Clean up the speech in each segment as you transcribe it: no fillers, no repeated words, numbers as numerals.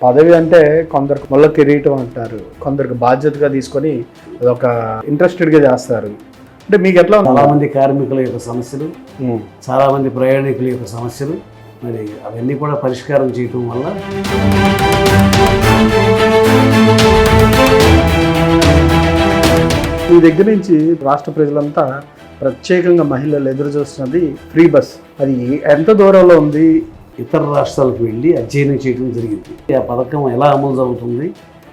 పదవి అంటే కొందరికి ముళ్ళ కిరీటం అంటారు, కొందరికి బాధ్యతగా తీసుకొని అదొక ఇంట్రెస్టెడ్గా చేస్తారు. అంటే మీకు ఎట్లా ఉంది? చాలామంది కార్మికుల యొక్క సమస్యలు, చాలామంది ప్రయాణికుల యొక్క సమస్యలు, మరి అవన్నీ కూడా పరిష్కారం చేయటం వల్ల ఈ దగ్గర నుంచి రాష్ట్ర ప్రజలంతా ప్రత్యేకంగా మహిళలు ఎదురు చూస్తున్నది ఫ్రీ బస్. అది ఎంత దూరంలో ఉంది? ఇతర రాష్ట్రాలకు వెళ్ళి అధ్యయనం చేయడం జరిగింది. ఆ పథకం ఎలా అమలు జరుగుతుంది,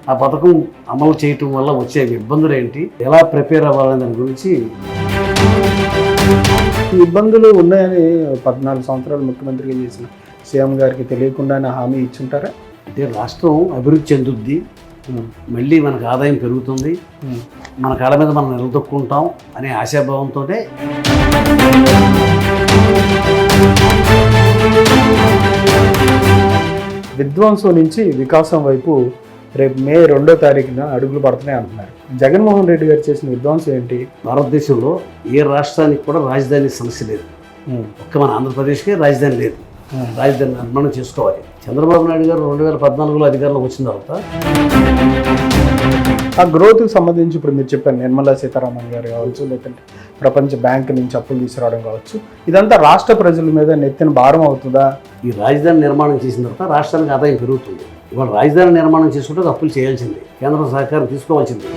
ఆ పథకం అమలు చేయటం వల్ల వచ్చే ఇబ్బందులు ఏంటి, ఎలా ప్రిపేర్ అవ్వాలనే దాని గురించి. ఈ ఇబ్బందులు ఉన్నాయని 14 సంవత్సరాలు ముఖ్యమంత్రిగా చేసిన సీఎం గారికి తెలియకుండానే హామీ ఇచ్చుంటారా? అంటే రాష్ట్రం అభివృద్ధి చెందుద్ది, మళ్ళీ మనకు ఆదాయం పెరుగుతుంది, మన కాళ్ళ మీద మనం నిలదొక్కుంటాం అనే ఆశాభావంతో విధ్వంసం నుంచి వికాసం వైపు రేపు మే 2వ తారీఖున అడుగులు పడుతున్నాయి అంటున్నారు. జగన్మోహన్ రెడ్డి గారు చేసిన విధ్వంసం ఏంటి? భారతదేశంలో ఏ రాష్ట్రానికి కూడా రాజధాని సమస్య లేదు. ఒక్క మన ఆంధ్రప్రదేశ్కే రాజధాని లేదు. రాజధాని నిర్మాణం చేసుకోవాలి. చంద్రబాబు నాయుడు గారు 2014లో అధికారంలోకి వచ్చిన తర్వాత ఆ గ్రోత్కి సంబంధించి ఇప్పుడు మీరు చెప్పారు, నిర్మలా సీతారామన్ గారు కావచ్చు, లేదంటే ప్రపంచ బ్యాంక్ నుంచి అప్పులు తీసుకురావడం కావచ్చు, ఇదంతా రాష్ట్ర ప్రజల మీద నెత్తిన భారం అవుతుందా? ఈ రాజధాని నిర్మాణం చేసిన తర్వాత రాష్ట్రానికి ఆదాయం పెరుగుతుంది. ఇవాళ రాజధాని నిర్మాణం చేసుకుంటే అప్పులు చేయాల్సిందే, కేంద్ర సహకారం తీసుకోవాల్సిందే.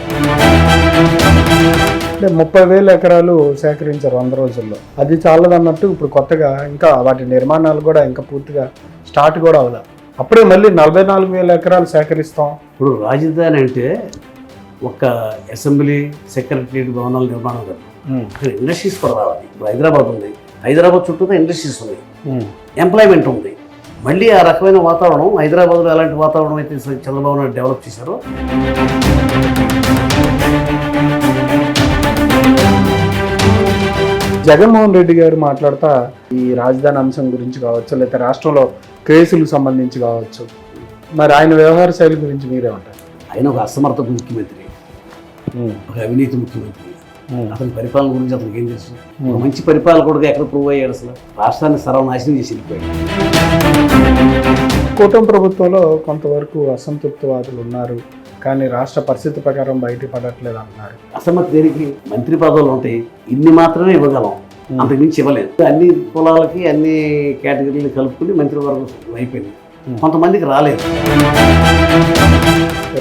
అంటే 30,000 ఎకరాలు సేకరించారు 100 రోజుల్లో. అది చాలదన్నట్టు ఇప్పుడు కొత్తగా ఇంకా వాటి నిర్మాణాలు కూడా ఇంకా పూర్తిగా స్టార్ట్ కూడా అవ్వాలి. అప్పుడే మళ్ళీ 44,000 ఎకరాలు సేకరిస్తాం. ఇప్పుడు రాజధాని అంటే ఒక అసెంబ్లీ సెక్రటరియట్ భవనాల నిర్మాణం కాదు, ఇక్కడ ఇండస్ట్రీస్ కూడా రావాలి. ఇప్పుడు హైదరాబాద్ ఉంది, హైదరాబాద్ చుట్టూతో ఇండస్ట్రీస్ ఉన్నాయి, ఎంప్లాయ్మెంట్ ఉంది. మళ్ళీ ఆ రకమైన వాతావరణం హైదరాబాద్లో ఎలాంటి వాతావరణం అయితే చంద్రబాబు నాయుడు డెవలప్ చేశారో జగన్మోహన్ రెడ్డి గారు మాట్లాడుతా ఈ రాజధాని అంశం గురించి కావచ్చు, లేకపోతే రాష్ట్రంలో కేసులకు సంబంధించి కావచ్చు, మరి ఆయన వ్యవహార శైలి గురించి మీరేమంటారు? ఆయన ఒక అసమర్థ ముఖ్యమంత్రి, ఒక అవినీతి ముఖ్యమంత్రి. అతని పరిపాలన గురించి అతనికి ఏం తెలుసు? మంచి పరిపాలకుడుగా ఎక్కడ ప్రూవ్ అయ్యాడు? అసలు రాష్ట్రాన్ని సర్వనాశనం చేసి వెళ్ళిపోయాడు. కూటమి ప్రభుత్వంలో కొంతవరకు అసంతృప్తివాదులు ఉన్నారు, కానీ రాష్ట్ర పరిస్థితి ప్రకారం బయటపడట్లేదు అంటున్నారు. అసమ్మతి దేనికి? మంత్రి పదవులు ఉంటాయి, ఇన్ని మాత్రమే ఇవ్వగలం, అంతకుమించి ఇవ్వలేదు. అన్ని కులాలకి అన్ని కేటగిరీలు కలుపుకుని మంత్రివర్గం అయిపోయింది, కొంతమందికి రాలేదు.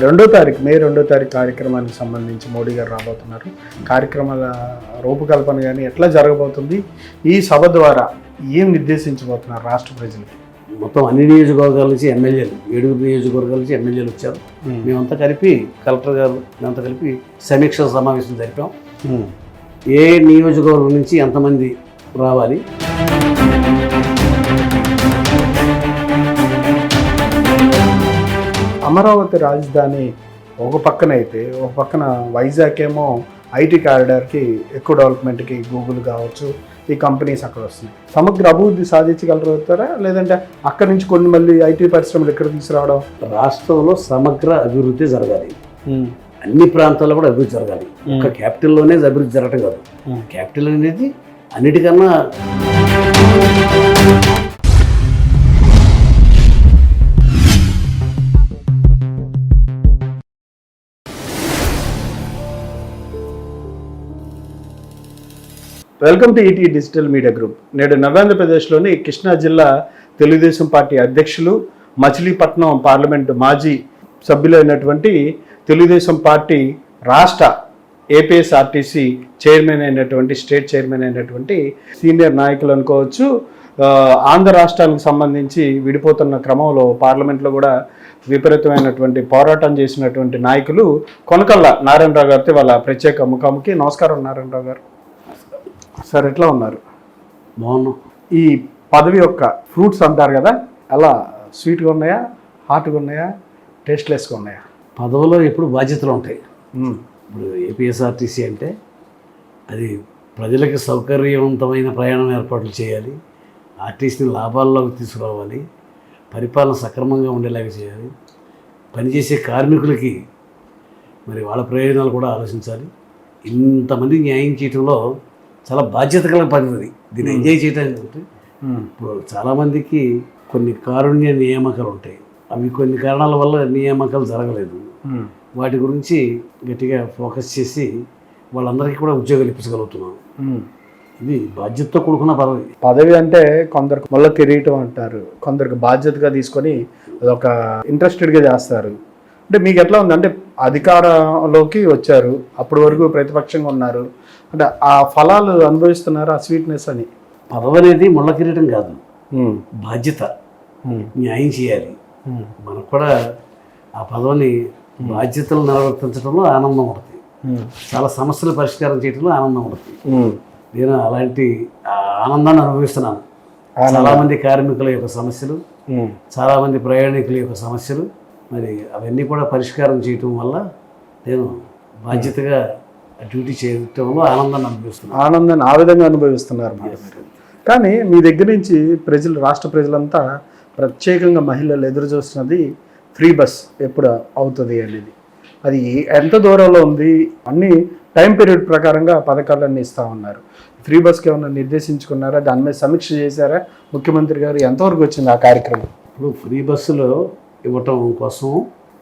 2వ తారీఖు మే 2వ తారీఖు కార్యక్రమానికి సంబంధించి మోడీ గారు రాబోతున్నారు. కార్యక్రమాల రూపకల్పన కానీ ఎట్లా జరగబోతుంది, ఈ సభ ద్వారా ఏం నిర్దేశించబోతున్నారు రాష్ట్ర ప్రజలకి? మొత్తం అన్ని నియోజకవర్గాల నుంచి ఎమ్మెల్యేలు, 7 నియోజకవర్గాల నుంచి ఎమ్మెల్యేలు వచ్చారు. మేమంతా కలిపి కలెక్టర్ గారు మేమంతా కలిపి సమీక్ష సమావేశం జరిపాం. ఏ నియోజకవర్గం నుంచి ఎంతమంది రావాలి, అమరావతి రాజధాని ఒక పక్కన అయితే, ఒక పక్కన వైజాగ్ ఏమో ఐటీ కారిడార్కి ఎక్కువ డెవలప్మెంట్కి గూగుల్ కావచ్చు, ఈ కంపెనీస్ అక్కడ వస్తున్నాయి. సమగ్ర అభివృద్ధి సాధించగలుగుతారా, లేదంటే అక్కడి నుంచి కొన్ని మళ్ళీ ఐటీ పరిశ్రమలు ఎక్కడ తీసుకురావడం? రాష్ట్రంలో సమగ్ర అభివృద్ధి జరగాలి, అన్ని ప్రాంతాల్లో కూడా అభివృద్ధి జరగాలి. ఒక క్యాపిటల్లోనే అభివృద్ధి జరగటం కాదు. క్యాపిటల్ అనేది అన్నిటికన్నా welcome to ET digital media group. నేడు నవ్యాంధ్రప్రదేశ్లోని కృష్ణా జిల్లా తెలుగుదేశం పార్టీ అధ్యక్షులు, మచిలీపట్నం పార్లమెంటు మాజీ సభ్యులైనటువంటి తెలుగుదేశం పార్టీ రాష్ట్ర ఏపీఎస్ఆర్టీసీ చైర్మన్ అయినటువంటి, స్టేట్ చైర్మన్ అయినటువంటి సీనియర్ నాయకులు అనుకోవచ్చు. ఆంధ్ర రాష్ట్రానికి సంబంధించి విడిపోతున్న క్రమంలో పార్లమెంట్లో కూడా విపరీతమైనటువంటి పోరాటం చేసినటువంటి నాయకులు కొనకళ్ళ నారాయణరావు గారితో వాళ్ళ ప్రత్యేక ముఖాముఖి. నమస్కారం నారాయణరావు గారు. సార్ ఎట్లా ఉన్నారు? బాగున్నాం. ఈ పదవి యొక్క ఫ్రూట్స్ అంటారు కదా, అలా స్వీట్గా ఉన్నాయా, హాట్గా ఉన్నాయా, టేస్ట్లెస్గా ఉన్నాయా? పదవిలో ఎప్పుడు బాధ్యతలు ఉంటాయి. ఇప్పుడు ఏపీఎస్ఆర్టీసీ అంటే అది ప్రజలకు సౌకర్యవంతమైన ప్రయాణం ఏర్పాట్లు చేయాలి, ఆర్టీసీని లాభాల్లోకి తీసుకురావాలి, పరిపాలన సక్రమంగా ఉండేలాగా చేయాలి, పనిచేసే కార్మికులకి మరి వాళ్ళ ప్రయోజనాలు కూడా ఆలోచించాలి. ఇంతమంది న్యాయం చేయడంలో చాలా బాధ్యత గల పద్ధతి. దీన్ని ఎంజాయ్ చేయడానికి ఇప్పుడు చాలామందికి కొన్ని కారుణ్య నియామకాలు ఉంటాయి, అవి కొన్ని కారణాల వల్ల నియామకాలు జరగలేదు. వాటి గురించి గట్టిగా ఫోకస్ చేసి వాళ్ళందరికీ కూడా ఉద్యోగాలు ఇప్పించగలుగుతున్నాం. ఇది బాధ్యతతో కూడుకున్న పదవి. పదవి అంటే కొందరికి ముళ్ళ కిరీటం అంటారు, కొందరికి బాధ్యతగా తీసుకొని అదొక ఇంట్రెస్టెడ్గా చేస్తారు. అంటే మీకు ఎట్లా ఉంది అంటే అధికారంలోకి వచ్చారు, అప్పటి వరకు ప్రతిపక్షంగా ఉన్నారు, అంటే ఆ ఫలాలు అనుభవిస్తున్నారు, ఆ స్వీట్నెస్ అని. పదవి అనేది ముళ్ళ కిరీటం కాదు, బాధ్యత. న్యాయం చేయాలి. మనకు కూడా ఆ పదవిని బాధ్యతలు నిర్వర్తించడంలో ఆనందం ఉంటుంది, చాలా సమస్యలు పరిష్కారం చేయడంలో ఆనందం ఉంటుంది. నేను అలాంటి ఆనందాన్ని అనుభవిస్తున్నాను. చాలామంది కార్మికుల యొక్క సమస్యలు, చాలామంది ప్రయాణికుల యొక్క సమస్యలు, మరి అవన్నీ కూడా పరిష్కారం చేయటం వల్ల నేను బాధ్యతగా డ్యూటీ చేయటంలో ఆనందాన్ని అనుభవిస్తున్నాను. ఆనందాన్ని ఆ విధంగా అనుభవిస్తున్నారు. కానీ మీ దగ్గర నుంచి ప్రజలు, రాష్ట్ర ప్రజలంతా ప్రత్యేకంగా మహిళలు ఎదురు చూస్తున్నది ఫ్రీ బస్ ఎప్పుడు అవుతుంది అనేది. అది ఎంత దూరంలో ఉంది? అన్ని టైం పీరియడ్ ప్రకారంగా పథకాలన్నీ ఇస్తూ ఉన్నారు. ఫ్రీ బస్కి ఏమైనా నిర్దేశించుకున్నారా? దాని మీద సమీక్ష చేశారా ముఖ్యమంత్రి గారు? ఎంతవరకు వచ్చింది ఆ కార్యక్రమం? ఇప్పుడు ఫ్రీ బస్సులో ఇవ్వటం కోసం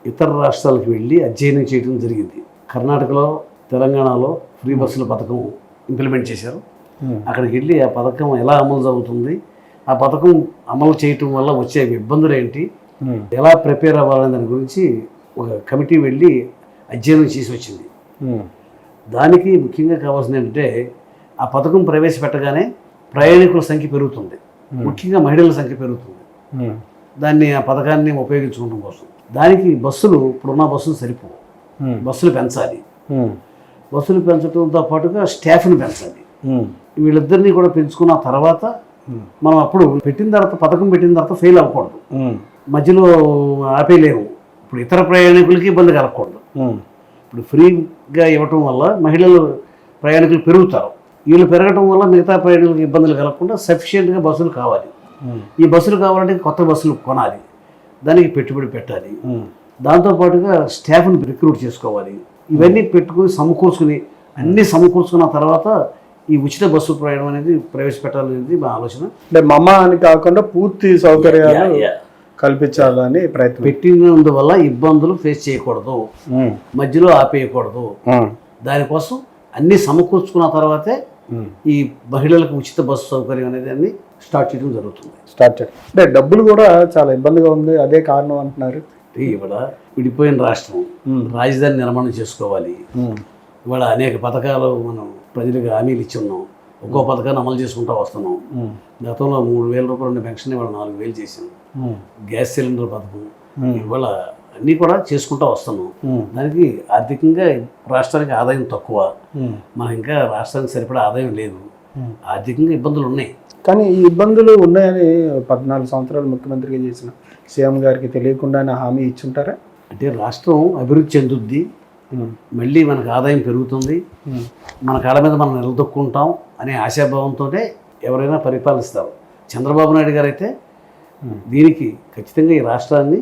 ఇతర రాష్ట్రాలకు వెళ్ళి అధ్యయనం చేయడం జరిగింది. కర్ణాటకలో, తెలంగాణలో ఫ్రీ బస్సుల పథకం ఇంప్లిమెంట్ చేశారు. అక్కడికి వెళ్ళి ఆ పథకం ఎలా అమలు జరుగుతుంది, ఆ పథకం అమలు చేయటం వల్ల వచ్చే ఇబ్బందులు ఏంటి, ఎలా ప్రిపేర్ అవ్వాలనే దాని గురించి ఒక కమిటీ వెళ్ళి అధ్యయనం చేసి వచ్చింది. దానికి ముఖ్యంగా కావాల్సింది ఏంటంటే ఆ పథకం ప్రవేశపెట్టగానే ప్రయాణికుల సంఖ్య పెరుగుతుంది, ముఖ్యంగా మహిళల సంఖ్య పెరుగుతుంది. దాన్ని ఆ పథకాన్ని ఉపయోగించుకోవడం కోసం దానికి బస్సులు, ఇప్పుడున్న బస్సులు సరిపోవు, బస్సులు పెంచాలి. బస్సులు పెంచడంతో పాటుగా స్టాఫ్ని పెంచాలి. వీళ్ళిద్దరినీ కూడా పెంచుకున్న తర్వాత మనం అప్పుడు పెట్టిన తర్వాత, పథకం పెట్టిన తర్వాత ఫెయిల్ అవ్వకూడదు, మధ్యలో ఆపేయలేము. ఇప్పుడు ఇతర ప్రయాణికులకి ఇబ్బంది కలగకూడదు. ఇప్పుడు ఫ్రీగా ఇవ్వటం వల్ల మహిళలు ప్రయాణికులు పెరుగుతారు. వీళ్ళు పెరగటం వల్ల మిగతా ప్రయాణికులకు ఇబ్బందులు కలగకుండా సఫిషియెంట్గా బస్సులు కావాలి. ఈ బస్సులు కావాలంటే కొత్త బస్సులు కొనాలి, దానికి పెట్టుబడి పెట్టాలి. దాంతోపాటుగా స్టాఫ్ని రిక్రూట్ చేసుకోవాలి. ఇవన్నీ పెట్టుకుని సమకూర్చుకుని, అన్నీ సమకూర్చుకున్న తర్వాత ఈ ఉచిత బస్సు ప్రయాణం అనేది ప్రవేశపెట్టాలనేది మా ఆలోచన. అంటే మమ్మ అని కాకుండా పూర్తి సౌకర్యాలు కల్పించాలని ప్రయత్నం. పెట్టినందువల్ల ఇబ్బందులు ఫేస్ చేయకూడదు, మధ్యలో ఆపేయకూడదు. దానికోసం అన్ని సమకూర్చుకున్న తర్వాతే ఈ మహిళలకు ఉచిత బస్సు సౌకర్యం అనేది అన్ని స్టార్ట్ చేయడం జరుగుతుంది. అంటే డబ్బులు కూడా చాలా ఇబ్బందిగా ఉంది, అదే కారణం అంటున్నారు. ఇవాళ విడిపోయిన రాష్ట్రం, రాజధాని నిర్మాణం చేసుకోవాలి. ఇవాళ అనేక పథకాలు మనం ప్రజలకు హామీలు ఇచ్చి ఉన్నాం, ఒక్కో పథకాన్ని అమలు చేసుకుంటూ వస్తున్నాం. గతంలో 3,000 రూపాయలు ఉన్న పెన్షన్ ఇవాళ 4,000 చేసాం. గ్యాస్ సిలిండర్ పథకం, ఇవాళ అన్నీ కూడా చేసుకుంటూ వస్తున్నాం. దానికి ఆర్థికంగా రాష్ట్రానికి ఆదాయం తక్కువ, మనకి ఇంకా రాష్ట్రానికి సరిపడా ఆదాయం లేదు, ఆర్థికంగా ఇబ్బందులు ఉన్నాయి. కానీ ఈ ఇబ్బందులు ఉన్నాయని 14 సంవత్సరాలు ముఖ్యమంత్రిగా చేసిన సీఎం గారికి తెలియకుండానే హామీ ఇచ్చుంటారా? అంటే రాష్ట్రం అభివృద్ధి చెందుద్ది, మళ్ళీ మనకు ఆదాయం పెరుగుతుంది, మన కాళ్ళ మీద మనం నిలదొక్కుంటాం అనే ఆశాభావంతో ఎవరైనా పరిపాలిస్తారు. చంద్రబాబు నాయుడు గారు అయితే దీనికి ఖచ్చితంగా ఈ రాష్ట్రాన్ని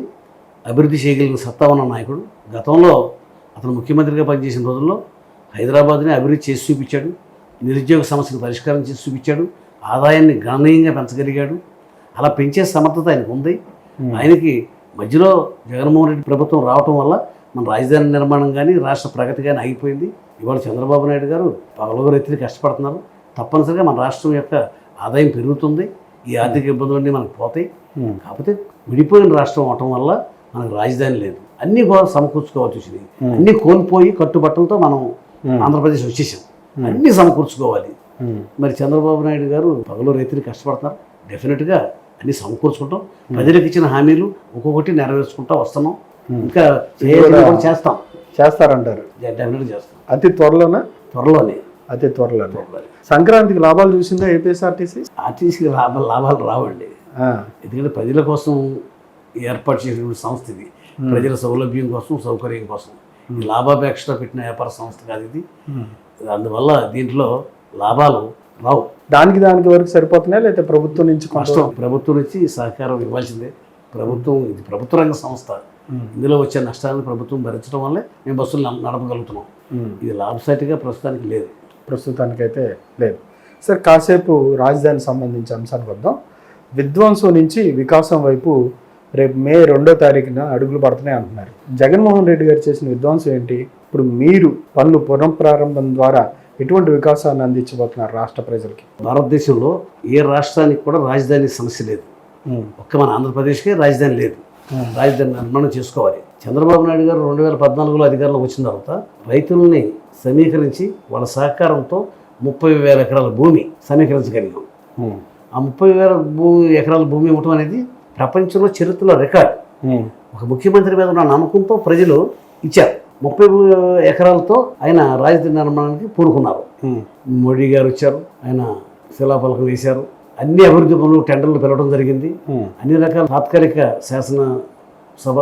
అభివృద్ధి చేయగలిగిన సత్తా ఉన్న నాయకుడు. గతంలో అతను ముఖ్యమంత్రిగా పనిచేసిన రోజుల్లో హైదరాబాద్ని అభివృద్ధి చేసి చూపించాడు, నిరుద్యోగ సమస్యను పరిష్కారం చేసి చూపించాడు, ఆదాయాన్ని గణనీయంగా పెంచగలిగాడు. అలా పెంచే సమర్థత ఆయనకు ఉంది. ఆయనకి మధ్యలో జగన్మోహన్ రెడ్డి ప్రభుత్వం రావటం వల్ల మన రాజధాని నిర్మాణం కానీ రాష్ట్ర ప్రగతి కానీ ఆగిపోయింది. ఇవాళ చంద్రబాబు నాయుడు గారు పగలుగురు ఎత్తుని కష్టపడుతున్నారు. తప్పనిసరిగా మన రాష్ట్రం యొక్క ఆదాయం పెరుగుతుంది, ఈ ఆర్థిక ఇబ్బందులన్నీ మనకు పోతాయి. కాకపోతే విడిపోయిన రాష్ట్రం అవటం వల్ల మనకు రాజధాని లేదు, అన్నీ కూడా సమకూర్చుకోవాల్సి వచ్చింది. అన్నీ కోల్పోయి కట్టుబట్టలతో మనం ఆంధ్రప్రదేశ్ వచ్చేసాం, అన్నీ సమకూర్చుకోవాలి. మరి చంద్రబాబు నాయుడు గారు పగలు రైతులు కష్టపడతారు, డెఫినెట్గా అన్ని సమకూర్చుకుంటాం. ప్రజలకు ఇచ్చిన హామీలు ఒక్కొక్కటి నెరవేర్చుకుంటూ వస్తున్నాం, ఇంకా చేస్తారంటారు. డెఫినెట్గా చేస్తాం. అతి త్వరలోనే అతి త్వరలోనే. సంక్రాంతికి లాభాలు చూసిందా ఏపీఎస్ఆర్టీసీ? ఆర్టీసీకి లాభాలు రావండి, ఎందుకంటే ప్రజల కోసం ఏర్పాటు చేసినటువంటి సంస్థ ఇది. ప్రజల సౌలభ్యం కోసం, సౌకర్యం కోసం. ఈ లాభాపేక్షతో పెట్టిన వ్యాపార సంస్థ కాదు ఇది. అందువల్ల దీంట్లో లాభాలు రావు. దానికి వరకు సరిపోతున్నాయి, లేకపోతే ప్రభుత్వం నుంచి ప్రభుత్వం నుంచి సహకారం ఇవ్వాల్సిందే. ఇది ప్రభుత్వ రంగ సంస్థ, ఇందులో వచ్చే నష్టాలను ప్రభుత్వం భరించడం వల్లే మేము బస్సులు నడపగలుగుతున్నాం. ఇది లాభసాటిగా ప్రస్తుతానికైతే లేదు. సార్, కాసేపు రాజధానికి సంబంధించి అంశానికి వద్దాం. విధ్వంసం నుంచి వికాసం వైపు రేపు మే 2వ తారీఖున అడుగులు పడుతున్నాయి అంటున్నారు. జగన్మోహన్ రెడ్డి గారు చేసిన విధ్వంసం ఏంటి? ఇప్పుడు మీరు పనులు పునఃప్రారంభం ద్వారా ఎటువంటి వికాసాన్ని అందించబోతున్నారు రాష్ట్ర ప్రజలకి? భారతదేశంలో ఏ రాష్ట్రానికి కూడా రాజధాని సమస్య లేదు. ఒక్క మన ఆంధ్రప్రదేశ్కే రాజధాని లేదు. రాజధాని నిర్మాణం చేసుకోవాలి. చంద్రబాబు నాయుడు గారు 2014లో అధికారంలోకి వచ్చిన తర్వాత రైతుల్ని సమీకరించి వాళ్ళ సహకారంతో 30,000 ఎకరాల భూమి సమీకరించగలిగాం. ఆ 30,000 ఎకరాల భూమి ఇవ్వటం అనేది ప్రపంచంలో చరిత్రలో రికార్డ్. ఒక ముఖ్యమంత్రి మీద ఉన్న నమ్మకంతో ప్రజలు ఇచ్చారు. 30 ఎకరాలతో ఆయన రాజధాని నిర్మాణానికి పూనుకున్నారు. మోడీ గారు వచ్చారు, ఆయన శిలాఫలకం వేశారు. అన్ని అభివృద్ధి పనులు టెండర్లు పెరగడం జరిగింది. అన్ని రకాల తాత్కాలిక శాసనసభ,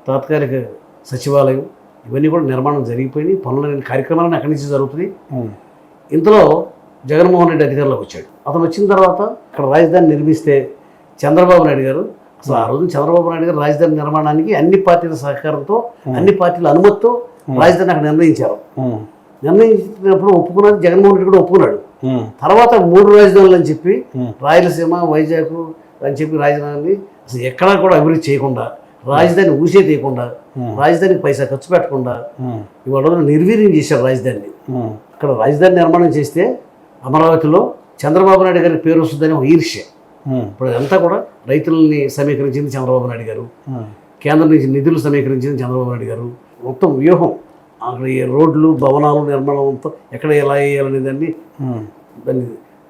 తాత్కాలిక సచివాలయం ఇవన్నీ కూడా నిర్మాణం జరిగిపోయినాయి. పనులు కార్యక్రమాలను అక్కడి నుంచి జరుగుతున్నాయి. ఇంతలో జగన్మోహన్ రెడ్డి అధికారంలోకి వచ్చాడు. అతను వచ్చిన తర్వాత అక్కడ రాజధాని నిర్మిస్తే చంద్రబాబు నాయుడు గారు అసలు ఆ రోజు చంద్రబాబు నాయుడు గారు రాజధాని నిర్మాణానికి అన్ని పార్టీల సహకారంతో, అన్ని పార్టీల అనుమతితో రాజధాని అక్కడ నిర్ణయించారు. నిర్ణయించినప్పుడు ఒప్పుకున్నది జగన్మోహన్ రెడ్డి కూడా ఒప్పుకున్నాడు. తర్వాత 3 రాజధానులు అని చెప్పి రాయలసీమ, వైజాగ్ అని చెప్పి రాజధానిని అసలు ఎక్కడా కూడా అభివృద్ధి చేయకుండా, రాజధాని ఊసే తీయకుండా, రాజధానికి పైసా ఖర్చు పెట్టకుండా ఇవాళ నిర్వీర్యం చేశారు రాజధానిని. అక్కడ రాజధాని నిర్మాణం చేస్తే అమరావతిలో చంద్రబాబు నాయుడు గారికి పేరు వస్తుందని ఒక ఈర్ష్య. ఇప్పుడు అదంతా కూడా రైతులని సమీకరించింది చంద్రబాబు నాయుడు గారు, కేంద్రం నుంచి నిధులు సమీకరించింది చంద్రబాబు నాయుడు గారు. మొత్తం వ్యూహం అక్కడ ఈ రోడ్లు, భవనాలు నిర్మాణంతో ఎక్కడ ఎలా వేయాలనే దాన్ని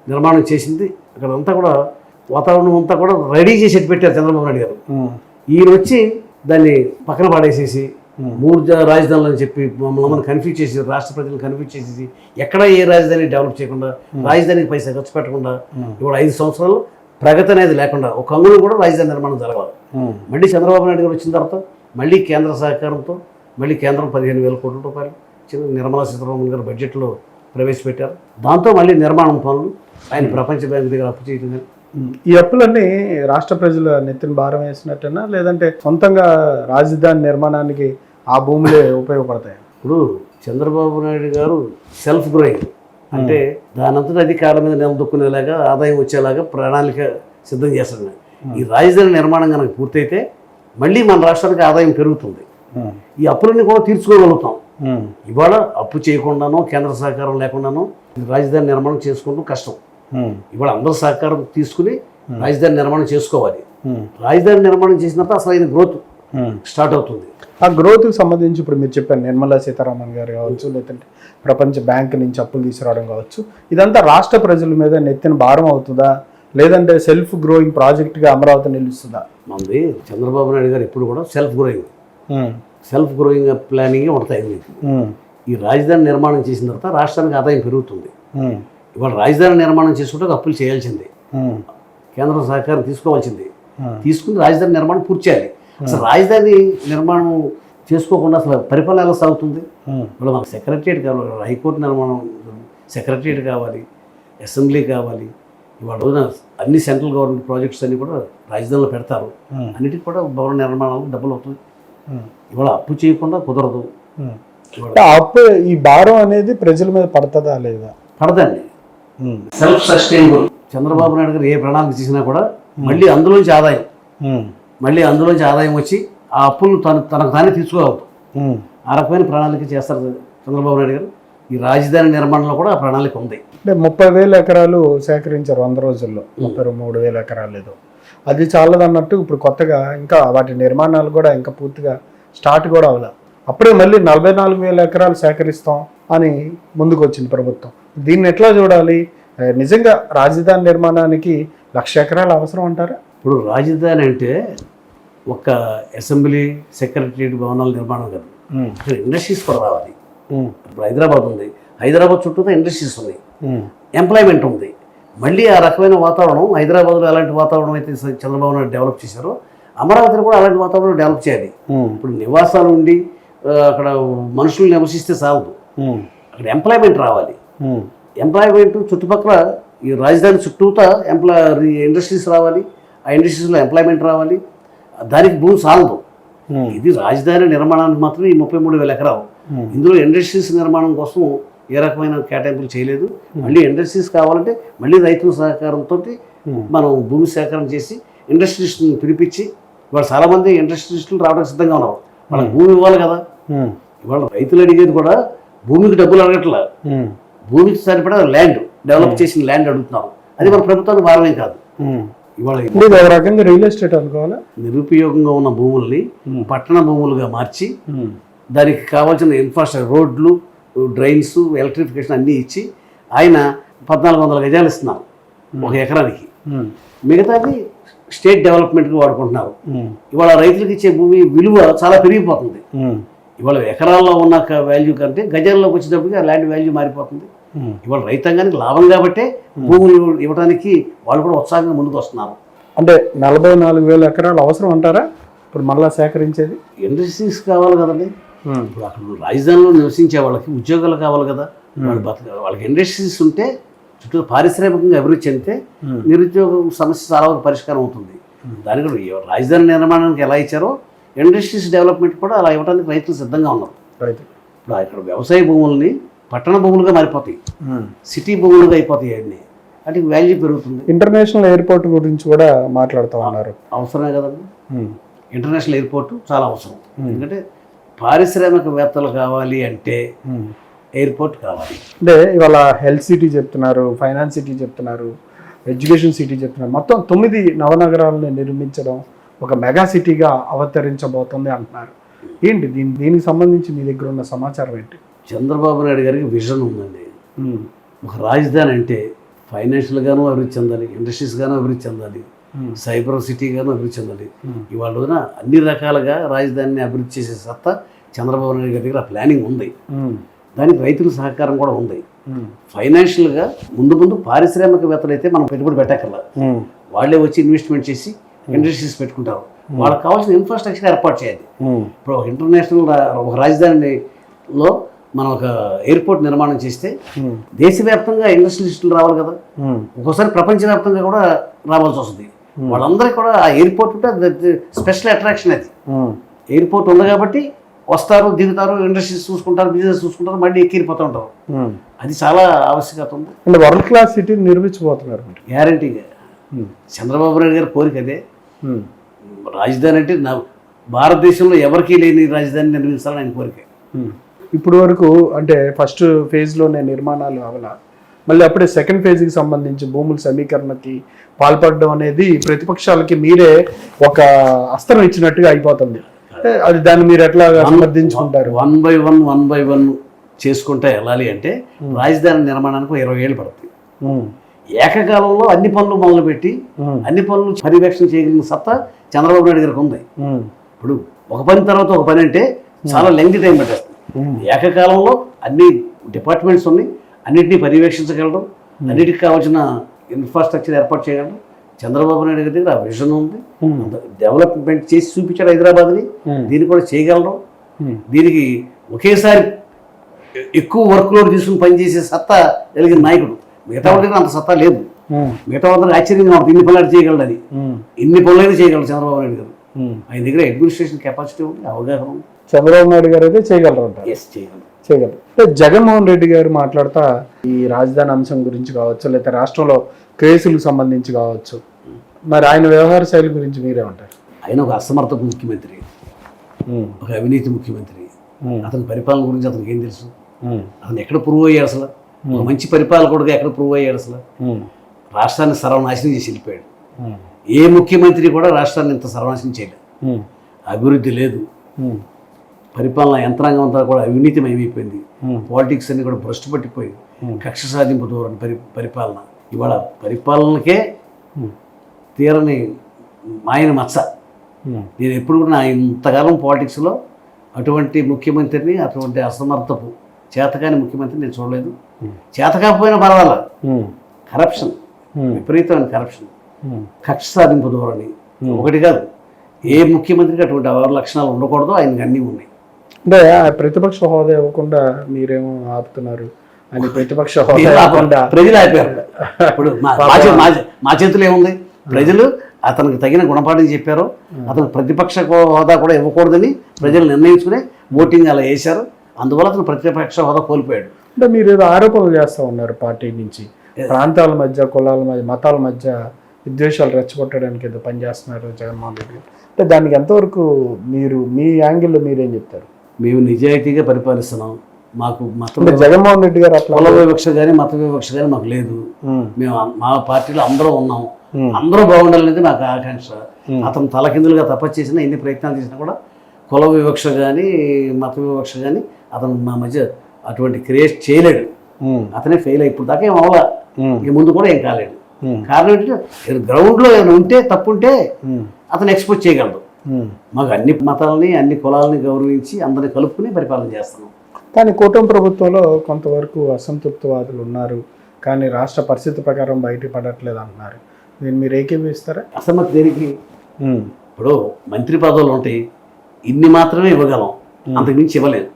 నిర్మాణం చేసింది. అక్కడ అంతా కూడా వాతావరణం అంతా కూడా రెడీ చేసి పెట్టారు చంద్రబాబు నాయుడు గారు. ఈయన వచ్చి దాన్ని పక్కన పడేసేసి 3 రాజధానులు అని చెప్పి మమ్మల్ని కన్ఫ్యూజ్ చేసి, రాష్ట్ర ప్రజలను కన్ఫ్యూజ్ చేసేసి ఎక్కడ ఏ రాజధాని డెవలప్ చేయకుండా, రాజధానికి పైసా ఖర్చు పెట్టకుండా, ఇప్పుడు 5 సంవత్సరాలు ప్రగతి అనేది లేకుండా ఒక అంగుళం కూడా రాజధాని నిర్మాణం జరగాలి. మళ్ళీ చంద్రబాబు నాయుడు గారు వచ్చిన తర్వాత మళ్ళీ కేంద్ర సహకారంతో మళ్ళీ కేంద్రం 15,000 కోట్ల రూపాయలు నిర్మలా సీతారామన్ గారు బడ్జెట్లో ప్రవేశపెట్టారు. దాంతో మళ్ళీ నిర్మాణం పనులు ఆయన ప్రపంచ బ్యాంకు దగ్గర అప్పు చేయడం. ఈ అప్పులన్నీ రాష్ట్ర ప్రజల నెత్తిన భారం వేసినట్టేనా, లేదంటే సొంతంగా రాజధాని నిర్మాణానికి ఆ భూములే ఉపయోగపడతాయి? ఇప్పుడు చంద్రబాబు నాయుడు గారు సెల్ఫ్ గ్రోయింగ్ అంటే దానంతటా అది కాళ్ళ మీద నిలదొక్కునేలాగా, ఆదాయం వచ్చేలాగా ప్రణాళిక సిద్ధం చేస్తాడు. ఈ రాజధాని నిర్మాణం కనుక పూర్తయితే మళ్ళీ మన రాష్ట్రానికి ఆదాయం పెరుగుతుంది. ఈ అప్పులన్నీ కూడా తీర్చుకోగలుగుతాం. ఇవాళ అప్పు చేయకుండానో, కేంద్ర సహకారం లేకుండానో రాజధాని నిర్మాణం చేసుకుంటూ కష్టం. ఇవాళ అందరూ సహకారం తీసుకుని రాజధాని నిర్మాణం చేసుకోవాలి. రాజధాని నిర్మాణం చేసినంత అసలు అయిన గ్రోత్ స్టార్ట్ అవుతుంది. ఆ గ్రోత్కి సంబంధించి ఇప్పుడు మీరు చెప్పారు నిర్మలా సీతారామన్ గారు కావచ్చు, లేదంటే ప్రపంచ బ్యాంక్ నుంచి అప్పులు తీసుకురావడం కావచ్చు, ఇదంతా రాష్ట్ర ప్రజల మీద నెత్తిన భారం అవుతుందా, లేదంటే సెల్ఫ్ గ్రోయింగ్ ప్రాజెక్ట్గా అమరావతి నిలుస్తుందా? మంది చంద్రబాబు నాయుడు గారు ఎప్పుడు కూడా సెల్ఫ్ గ్రోయింగ్ ప్లానింగ్ ఉంటాయి. ఈ రాజధాని నిర్మాణం చేసిన తర్వాత రాష్ట్రానికి ఆదాయం పెరుగుతుంది. ఇవాళ రాజధాని నిర్మాణం చేసుకుంటే అప్పులు చేయాల్సిందే, కేంద్ర సహకారం తీసుకోవాల్సిందే. తీసుకుని రాజధాని నిర్మాణం పూర్తి చేయాలి. అసలు రాజధాని నిర్మాణం చేసుకోకుండా అసలు పరిపాలన ఎలా సాగుతుంది? ఇప్పుడు మాకు సెక్రటరియట్ కావాలి, హైకోర్టు నిర్మాణం సెక్రటరియట్ కావాలి, అసెంబ్లీ కావాలి. ఇవాళ రోజున అన్ని సెంట్రల్ గవర్నమెంట్ ప్రాజెక్ట్స్ అన్ని కూడా రాజధానిలో పెడతారు. అన్నిటికీ కూడా భవన నిర్మాణాలకు డబ్బులు అవుతుంది. ఇవాళ అప్పు చేయకుండా కుదరదు. అప్పు ఈ భారం అనేది ప్రజల మీద పడుతుందా లేదా? పడదండి. Self sustainable. చంద్రబాబు నాయుడు గారు ఏ ప్రణాళిక చేసినా కూడా మళ్ళీ అందులోంచి ఆదాయం వచ్చి ఆ అప్పులు తనకు తానే తీర్చుకోవద్దు. ఆ రకమైన ప్రణాళిక చేస్తారు చంద్రబాబు నాయుడు గారు. ఈ రాజధాని నిర్మాణంలో కూడా ఆ ప్రణాళిక ఉంది. అంటే 30,000 ఎకరాలు సేకరించారు 100 రోజుల్లో, 33,000 ఎకరాలు ఏదో. అది చాలదన్నట్టు ఇప్పుడు కొత్తగా ఇంకా వాటి నిర్మాణాలు కూడా ఇంకా పూర్తిగా స్టార్ట్ కూడా అవ్వాలి. అప్పుడే మళ్ళీ 44,000 ఎకరాలు సేకరిస్తాం అని ముందుకు వచ్చింది ప్రభుత్వం. దీన్ని ఎట్లా చూడాలి? నిజంగా రాజధాని నిర్మాణానికి 1,00,000 ఎకరాలు అవసరం అంటారా? ఇప్పుడు రాజధాని అంటే ఒక అసెంబ్లీ, సెక్రటరియట్ భవనాల నిర్మాణం కాదు, ఇక్కడ ఇండస్ట్రీస్ కూడా రావాలి. ఇప్పుడు హైదరాబాద్ ఉంది, హైదరాబాద్ చుట్టూతో ఇండస్ట్రీస్ ఉన్నాయి, ఎంప్లాయ్మెంట్ ఉంది. మళ్ళీ ఆ రకమైన వాతావరణం హైదరాబాద్లో ఎలాంటి వాతావరణం అయితే చంద్రబాబు నాయుడు డెవలప్ చేశారో అమరావతిలో కూడా అలాంటి వాతావరణం డెవలప్ చేయాలి. ఇప్పుడు నివాసాలు ఉండి అక్కడ మనుషులు నివసిస్తే సాగదు, అక్కడ ఎంప్లాయ్మెంట్ రావాలి. ఎంప్లాయ్మెంట్ చుట్టుపక్కల ఈ రాజధాని చుట్టూతా ఇండస్ట్రీస్ రావాలి, ఆ ఇండస్ట్రీస్లో ఎంప్లాయ్మెంట్ రావాలి. దానికి భూమి సాగదు. ఇది రాజధాని నిర్మాణానికి మాత్రమే ఈ 33,000 ఎకరాలు. ఇందులో ఇండస్ట్రీస్ నిర్మాణం కోసం ఏ రకమైన కేటాయింపులు చేయలేదు. మళ్ళీ ఇండస్ట్రీస్ కావాలంటే మళ్ళీ రైతుల సహకారంతో మనం భూమి సేకరణ చేసి ఇండస్ట్రీస్ని పిలిపించి ఇవాళ చాలామంది ఇండస్ట్రియలిస్టులు రావడానికి సిద్ధంగా ఉన్నారు. వాళ్ళకి భూమి ఇవ్వాలి కదా. ఇవాళ రైతులు అడిగేది కూడా భూమికి డబ్బులు అడగట్లా, భూమికి సరిపడా ల్యాండ్, డెవలప్ చేసిన ల్యాండ్ అడుగుతున్నారు. అది మన ప్రభుత్వానికి భారమే కాదు. ఇవాళ రకంగా రియల్ ఎస్టేట్ అనుకోవాలా, నిరుపయోగంగా ఉన్న భూముల్ని పట్టణ భూములుగా మార్చి దానికి కావాల్సిన ఇన్ఫ్రాస్ట్రక్చర్, రోడ్లు, డ్రైన్స్, ఎలక్ట్రిఫికేషన్ అన్నీ ఇచ్చి ఆయన 1400 గజాలు ఇస్తున్నారు ఒక ఎకరానికి. మిగతాది స్టేట్ డెవలప్మెంట్కి వాడుకుంటున్నారు. ఇవాళ రైతులకు ఇచ్చే భూమి విలువ చాలా పెరిగిపోతుంది. ఇవాళ ఎకరాల్లో ఉన్న వాల్యూ కంటే గజాల్లోకి వచ్చేటప్పటికి ఆ ల్యాండ్ వాల్యూ మారిపోతుంది. ఇవాళ రైతాంగానికి లాభం కాబట్టే భూములు ఇవ్వడానికి వాళ్ళు కూడా ఉత్సాహంగా ముందుకు వస్తున్నారు. అంటే 44,000 ఎకరాలు అవసరం అంటారా ఇప్పుడు మళ్ళా సేకరించేది? ఇండస్ట్రీస్ కావాలి కదండి. ఇప్పుడు అక్కడ రాజధానిలో నివసించే వాళ్ళకి ఉద్యోగాలు కావాలి కదా. వాళ్ళకి ఇండస్ట్రీస్ ఉంటే చుట్టూ పారిశ్రామికంగా అభివృద్ధి చెందితే నిరుద్యోగ సమస్య చాలా వరకు పరిష్కారం అవుతుంది. దానికి రాజధాని నిర్మాణానికి ఎలా ఇచ్చారో ఇండస్ట్రీస్ డెవలప్మెంట్ కూడా అలా ఇవ్వడానికి రైతులు సిద్ధంగా ఉన్నారు. ఇప్పుడు ఇక్కడ వ్యవసాయ భూముల్ని పట్టణ భూములుగా మారిపోతాయి, సిటీ భూములుగా అయిపోతాయి. అన్నీ అంటే వాల్యూ పెరుగుతుంది. ఇంటర్నేషనల్ ఎయిర్పోర్ట్ గురించి కూడా మాట్లాడుతూ ఉన్నారు. అవసరమే కదండి. ఇంటర్నేషనల్ ఎయిర్పోర్ట్ చాలా అవసరం. ఎందుకంటే పారిశ్రామికవేత్తలు కావాలి అంటే ఎయిర్పోర్ట్ కావాలి. అంటే ఇవాళ హెల్త్ సిటీ చెప్తున్నారు, ఫైనాన్స్ సిటీ చెప్తున్నారు, ఎడ్యుకేషన్ సిటీ చెప్తున్నారు. మొత్తం 9 నవనగరాలను నిర్మించడం ఒక మెగా సిటీగా అవతరించబోతుంది అంటున్నారు. ఏంటి దీనికి సంబంధించి మీ దగ్గర ఉన్న సమాచారం ఏంటి? చంద్రబాబు నాయుడు గారికి విజన్ ఉందండి. ఒక రాజధాని అంటే ఫైనాన్షియల్గానూ అభివృద్ధి చెందాలి, ఇండస్ట్రీస్గానూ అభివృద్ధి చెందాలి, సైబర్ సిటీగానూ అభివృద్ధి చెందాలి. ఇవాళ రోజున అన్ని రకాలుగా రాజధానిని అభివృద్ధి చేసే సత్తా చంద్రబాబు నాయుడు గారి దగ్గర ప్లానింగ్ ఉంది. దానికి రైతుల సహకారం కూడా ఉంది. ఫైనాన్షియల్గా ముందు పారిశ్రామికవేత్తలు అయితే మనం పెట్టుబడి పెట్టక్కర్లా, వాళ్ళే వచ్చి ఇన్వెస్ట్మెంట్ చేసి ఇండస్ట్రీస్ పెట్టుకుంటారు. వాళ్ళకి కావాల్సిన ఇన్ఫ్రాస్ట్రక్చర్ ఏర్పాటు చేయాలి. ఇప్పుడు ఒక ఇంటర్నేషనల్ ఒక రాజధానిలో మనం ఒక ఎయిర్పోర్ట్ నిర్మాణం చేస్తే దేశవ్యాప్తంగా ఇండస్ట్రియలిస్టులు రావాలి కదా. ఒక్కోసారి ప్రపంచవ్యాప్తంగా కూడా రావాల్సి వస్తుంది. వాళ్ళందరికీ కూడా ఆ ఎయిర్పోర్ట్ ఉంటే స్పెషల్ అట్రాక్షన్. అది ఎయిర్పోర్ట్ ఉంది కాబట్టి వస్తారు, దిగుతారు, ఇండస్ట్రీస్ చూసుకుంటారు, బిజినెస్ చూసుకుంటారు, మళ్ళీ ఎక్కిరిపోతూ ఉంటారు. అది చాలా ఆవశ్యకత ఉంది. అంటే వరల్డ్ క్లాస్ సిటీని నిర్మించబోతున్నారు గ్యారంటీగా. చంద్రబాబు నాయుడు గారి కోరిక అదే. రాజధాని అంటే భారతదేశంలో ఎవరికీ లేని రాజధాని నిర్మించాలని ఆయన కోరిక. ఇప్పుడు వరకు అంటే ఫస్ట్ ఫేజ్లోనే నిర్మాణాలు అవలా, మళ్ళీ అప్పుడే సెకండ్ ఫేజ్కి సంబంధించి భూముల సమీకరణకి పాల్పడడం అనేది ప్రతిపక్షాలకి మీరే ఒక అస్త్రం ఇచ్చినట్టుగా అయిపోతుంది. అది దాన్ని మీరు ఎట్లా సమర్థించుకుంటారు? 1 by 1 చేసుకుంటా వెళ్ళాలి అంటే రాజధాని నిర్మాణానికి 20 ఏళ్ళు పడుతుంది. ఏకకాలంలో అన్ని పనులు మొదలుపెట్టి అన్ని పనులు పర్యవేక్షణ చేయగలిగిన సత్తా చంద్రబాబు నాయుడు గారికి ఉంది. ఇప్పుడు ఒక పని తర్వాత ఒక పని అంటే చాలా లెంగ్తీ టైం పెట్టేస్తుంది. ఏకకాలంలో అన్ని డిపార్ట్మెంట్స్ ఉన్నాయి, అన్నింటినీ పర్యవేక్షించగలడం, అన్నిటికి కావాల్సిన ఇన్ఫ్రాస్ట్రక్చర్ ఏర్పాటు చేయగలడం. చంద్రబాబు నాయుడు గారి దగ్గర ఆ విజన్ ఉంది. డెవలప్మెంట్ చేసి చూపించాడు హైదరాబాద్ని. దీన్ని కూడా చేయగలడం. దీనికి ఒకేసారి ఎక్కువ వర్క్ లోడ్ తీసుకుని పనిచేసే సత్తా కలిగిన నాయకుడు. మిగతా వాళ్ళ దగ్గర అంత సత్తా లేదు. మిగతా వాళ్ళకి ఆశ్చర్యంగా ఉంటుంది ఇన్ని పనులు చేయగలడని. ఇన్ని పనులైనా చేయగలడు చంద్రబాబు నాయుడు గారు. ఆయన దగ్గర అడ్మినిస్ట్రేషన్ కెపాసిటీ ఉంది, అవగాహన ఉంది. చంద్రబాబు నాయుడు గారు అయితే చేయగలరు. జగన్మోహన్ రెడ్డి గారు మాట్లాడుతా ఈ రాజధాని అంశం గురించి కావచ్చు, లేకపోతే రాష్ట్రంలో కేసులకు సంబంధించి కావచ్చు, మరి ఆయన వ్యవహార శైలి గురించి మీరేమంటారు? ఆయన ఒక అసమర్థ ముఖ్యమంత్రి, ఒక అవినీతి ముఖ్యమంత్రి. అతని పరిపాలన గురించి అతనికి ఏం తెలుసు? అతను ఎక్కడ ప్రూవ్ అయ్యాడు? అసలు ఒక మంచి పరిపాలకుడుగా ఎక్కడ ప్రూవ్ అయ్యాడు? అసలు రాష్ట్రాన్ని సర్వనాశనం చేసి వెళ్ళిపోయాడు. ఏ ముఖ్యమంత్రి కూడా రాష్ట్రాన్ని ఇంత సర్వనాశనం చేయలేదు. అభివృద్ధి లేదు, పరిపాలన యంత్రాంగం అంతా కూడా అవినీతిమయమైపోయింది. పాలిటిక్స్ అన్ని కూడా భ్రష్టు పట్టిపోయింది. కక్ష సాధింపు దూరం పరిపాలన. ఇవాళ పరిపాలనకే తీరని మాయన మచ్చ. నేను ఎప్పుడు కూడా ఇంతకాలం పాలిటిక్స్లో అటువంటి ముఖ్యమంత్రిని, అటువంటి అసమర్థపు చేతకాని ముఖ్యమంత్రిని నేను చూడలేదు. చేతకాకపోయినా పర్వాలేదు. కరప్షన్, విపరీతమైన కరప్షన్, కక్ష సాధింపు ధోరణి ఒకటి కాదు. ఏ ముఖ్యమంత్రికి అటువంటి లక్షణాలు ఉండకూడదు. ఆయనకి అన్నీ ఉన్నాయి. అంటే ప్రతిపక్ష హోదా ఇవ్వకుండా మీరేమో ఆపుతున్నారు అని. ప్రతిపక్ష హోదా ప్రజలు ఆపారు. ఇప్పుడు మా చేతులు ఏముంది? ప్రజలు అతనికి తగిన గుణపాఠం చెప్పారు. అతను ప్రతిపక్ష హోదా కూడా ఇవ్వకూడదని ప్రజలు నిర్ణయించుకుని ఓటింగ్ అలా వేశారు. అందువల్ల అతను ప్రతిపక్ష హోదా కోల్పోయాడు. అంటే మీరు ఏదో ఆరోపణలు చేస్తూ ఉన్నారు పార్టీ నుంచి, ప్రాంతాల మధ్య, కులాల మధ్య, మతాల మధ్య విద్వేషాలు రెచ్చగొట్టడానికి ఏదో పనిచేస్తున్నారు జగన్మోహన్ రెడ్డి గారు. అంటే దానికి ఎంతవరకు మీరు మీ యాంగిల్లో మీరేం చెప్తారు? మేము నిజాయితీగా పరిపాలిస్తున్నాం. మాకు మతం అంటే జగన్మోహన్ రెడ్డి గారు అట్లా కుల వివక్ష కానీ మత వివక్ష కానీ మాకు లేదు. మేము మా పార్టీలో అందరం ఉన్నాం, అందరూ బాగుండాలనేది నాకు ఆకాంక్ష. అతను తలకిందులుగా తపస్సు చేసినా, ఎన్ని ప్రయత్నాలు చేసినా కూడా కుల వివక్ష కానీ మత వివక్ష కానీ అతను మా మధ్య అటువంటి క్రియేట్ చేయలేడు. అతనే ఫెయిల్ అయ్యి ఇప్పుడు దాకా ఏం అవ్వాల, ఇక ముందు కూడా ఏం కాలేడు. కారణం ఏంటంటే గ్రౌండ్లో ఏమైనా ఉంటే తప్పుంటే అతను ఎక్స్పోజ్ చేయగలడు. మాకు అన్ని మతాలని అన్ని కులాలని గౌరవించి అందరిని కలుపుకుని పరిపాలన చేస్తున్నాం. కానీ కూటమి ప్రభుత్వంలో కొంతవరకు అసంతృప్తివాదులు ఉన్నారు, కానీ రాష్ట్ర పరిస్థితి ప్రకారం బయట పడట్లేదు అంటున్నారు. దీన్ని మీరు ఏకీభవిస్తారా? అసమ్మతి దేనికి? ఇప్పుడు మంత్రి పదవులు ఉంటాయి, ఇన్ని మాత్రమే ఇవ్వగలం, అంతకుమించి ఇవ్వలేదు.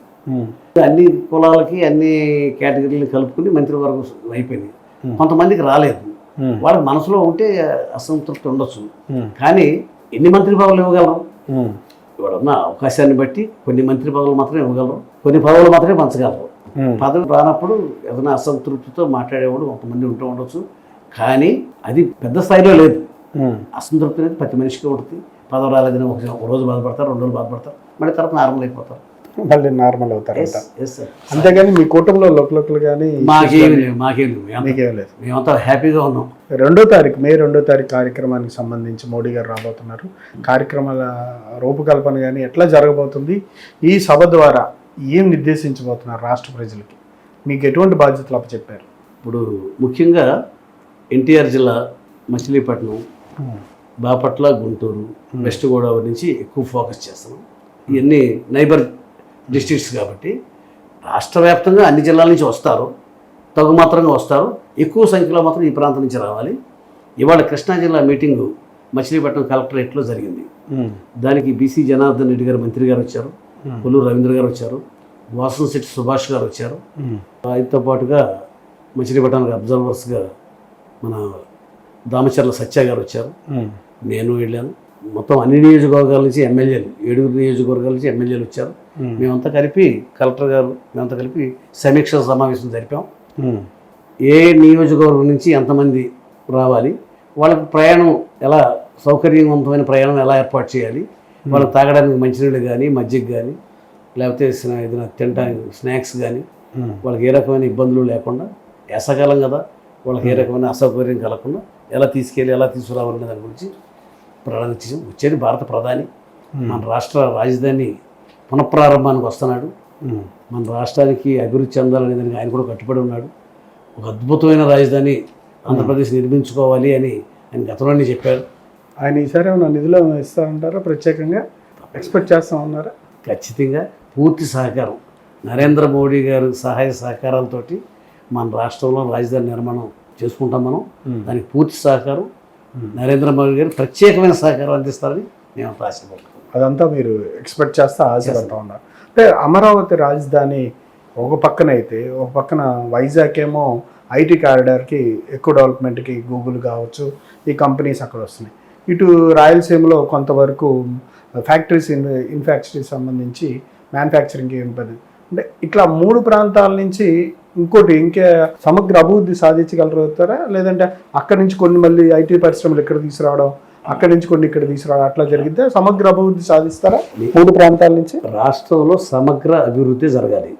అన్ని కులాలకి అన్ని కేటగిరీలు కలుపుకుని మంత్రివర్గం అయిపోయింది. కొంతమందికి రాలేదు, వాళ్ళకి మనసులో ఉంటే అసంతృప్తి ఉండొచ్చు. కానీ ఎన్ని మంత్రి పదవులు ఇవ్వగలరు? ఇవాడున్న అవకాశాన్ని బట్టి కొన్ని మంత్రి పదవులు మాత్రమే ఇవ్వగలరు, కొన్ని పదవులు మాత్రమే పంచగలరు. పదవి రానప్పుడు ఏదైనా అసంతృప్తితో మాట్లాడేవాడు కొంతమంది ఉంటూ ఉండొచ్చు, కానీ అది పెద్ద స్థాయిలో లేదు. అసంతృప్తి అనేది ప్రతి మనిషికి ఉంటుంది. పదవి రాలేదని ఒక రోజు బాధపడతారు, 2 రోజులు బాధపడతారు, మళ్ళీ తర్వాత నార్మల్ అయిపోతారు, మళ్ళీ నార్మల్ అవుతారు. అంతేగాని మీ కుటుంబంలో లోకల్ కానీ మాకేం లేదు, మేమంతా హ్యాపీగా ఉన్నాం. మే 2వ తారీఖు కార్యక్రమానికి సంబంధించి మోడీ గారు రాబోతున్నారు. కార్యక్రమాల రూపకల్పన కానీ ఎట్లా జరగబోతుంది, ఈ సభ ద్వారా ఏం నిర్దేశించబోతున్నారు రాష్ట్ర ప్రజలకి, మీకు ఎటువంటి బాధ్యతలు అప్పచెప్పారు? ఇప్పుడు ముఖ్యంగా ఎన్టీఆర్ జిల్లా మచిలీపట్నం, బాపట్ల, గుంటూరు, వెస్ట్ గోదావరి నుంచి ఎక్కువ ఫోకస్ చేస్తున్నాం. ఇవన్నీ నైబర్ డిస్ట్రిక్ట్స్ కాబట్టి రాష్ట్ర వ్యాప్తంగా అన్ని జిల్లాల నుంచి వస్తారు, తగు మాత్రంగా వస్తారు. ఎక్కువ సంఖ్యలో మాత్రం ఈ ప్రాంతం నుంచి రావాలి. ఇవాళ కృష్ణా జిల్లా మీటింగు మచిలీపట్నం కలెక్టరేట్లో జరిగింది. దానికి బీసీ జనార్దన్ రెడ్డి గారు మంత్రి గారు వచ్చారు, కొల్లూరు రవీంద్ర గారు వచ్చారు, వాసనశెట్టి సుభాష్ గారు వచ్చారు. ఆయనతో పాటుగా మచిలీపట్నానికి అబ్జర్వర్స్గా మన దామచర్ల సత్య గారు వచ్చారు, నేను వెళ్ళాను. మొత్తం అన్ని నియోజకవర్గాల నుంచి ఎమ్మెల్యేలు, 7 నియోజకవర్గాల నుంచి ఎమ్మెల్యేలు వచ్చారు. మేమంతా కలిపి కలెక్టర్ గారు మేమంతా కలిపి సమీక్ష సమావేశం జరిపాం. ఏ నియోజకవర్గం నుంచి ఎంతమంది రావాలి, వాళ్ళకి ప్రయాణం ఎలా సౌకర్యవంతమైన ప్రయాణం ఎలా ఏర్పాటు చేయాలి, వాళ్ళకి తాగడానికి మంచినీళ్ళు కానీ మజ్జిగ కానీ లేకపోతే ఏదైనా తినడానికి స్నాక్స్ కానీ వాళ్ళకి ఏ రకమైన ఇబ్బందులు లేకుండా, వేసవకాలం కదా, వాళ్ళకి ఏ రకమైన అసౌకర్యం కలగకుండా ఎలా తీసుకెళ్ళి ఎలా తీసుకురావాలనే దాని గురించి ప్రణాళిక చేసి వచ్చేది భారత ప్రధాని. మన రాష్ట్ర రాజధాని పునఃప్రారంభానికి వస్తున్నాడు. మన రాష్ట్రానికి అభివృద్ధి చెందాలనే దానికి ఆయన కూడా కట్టుబడి ఉన్నాడు. ఒక అద్భుతమైన రాజధాని ఆంధ్రప్రదేశ్ నిర్మించుకోవాలి అని ఆయన గతంలోనే చెప్పారు. ఆయన ఈసారి ఏమైనా నిధులు ఇస్తారంటారా? ప్రత్యేకంగా ఎక్స్పెక్ట్ చేస్తామన్నారా? ఖచ్చితంగా పూర్తి సహకారం నరేంద్ర మోడీ గారు సహాయ సహకారాలతోటి మన రాష్ట్రంలో రాజధాని నిర్మాణం చేసుకుంటాం మనం. దానికి పూర్తి సహకారం నరేంద్ర మోడీ గారు ప్రత్యేకమైన సహకారం అందిస్తారని మేము ఆశపడుతున్నాం. అదంతా మీరు ఎక్స్పెక్ట్ చేస్తే ఆశపడతా ఉన్నారు. అంటే అమరావతి రాజధాని ఒక పక్కన అయితే, ఒక పక్కన వైజాగ్ ఏమో ఐటీ కారిడార్కి ఎక్కువ డెవలప్మెంట్కి గూగుల్ కావచ్చు ఈ కంపెనీస్ అక్కడ వస్తున్నాయి. ఇటు రాయలసీమలో కొంతవరకు ఫ్యాక్టరీస్ ఇన్ఫ్యాక్టరీస్ సంబంధించి మ్యానుఫ్యాక్చరింగ్కి ఇబ్బంది. అంటే ఇట్లా 3 ప్రాంతాల నుంచి ఇంకోటి ఇంకా సమగ్ర అభివృద్ధి సాధించగలుగుతారా, లేదంటే అక్కడి నుంచి కొన్ని మళ్ళీ ఐటీ పరిశ్రమలు ఇక్కడ తీసుకురావడం, అక్కడి నుంచి కొన్ని ఇక్కడ తీసుకురావడం అట్లా జరిగితే సమగ్ర అభివృద్ధి సాధిస్తారా? 3 ప్రాంతాల నుంచి రాష్ట్రంలో సమగ్ర అభివృద్ధి జరగాలి,